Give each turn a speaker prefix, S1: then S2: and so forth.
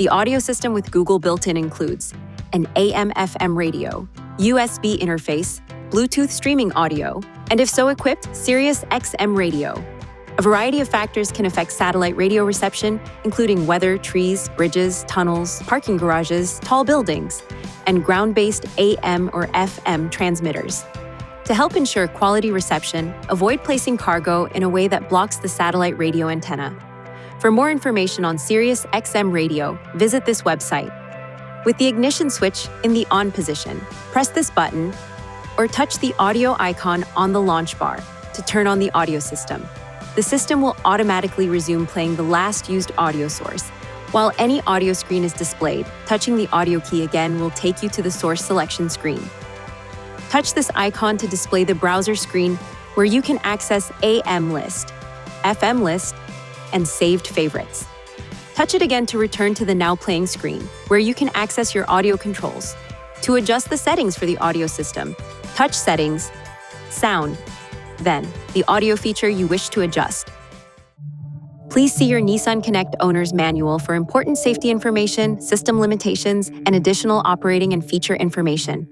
S1: The audio system with Google built-in includes an AM/FM radio, USB interface, Bluetooth streaming audio, and if so equipped, Sirius XM radio. A variety of factors can affect satellite radio reception, including weather, trees, bridges, tunnels, parking garages, tall buildings, and ground-based AM or FM transmitters. To help ensure quality reception, avoid placing cargo in a way that blocks the satellite radio antenna. For more information on Sirius XM radio, visit this website. With the ignition switch in the on position, press this button or touch the audio icon on the launch bar to turn on the audio system. The system will automatically resume playing the last used audio source. While any audio screen is displayed, touching the audio key again will take you to the source selection screen. Touch this icon to display the browser screen where you can access AM list, FM list, and saved favorites. Touch it again to return to the now playing screen, where you can access your audio controls. To adjust the settings for the audio system, touch Settings, Sound, then the audio feature you wish to adjust. Please see your Nissan Connect owner's manual for important safety information, system limitations, and additional operating and feature information.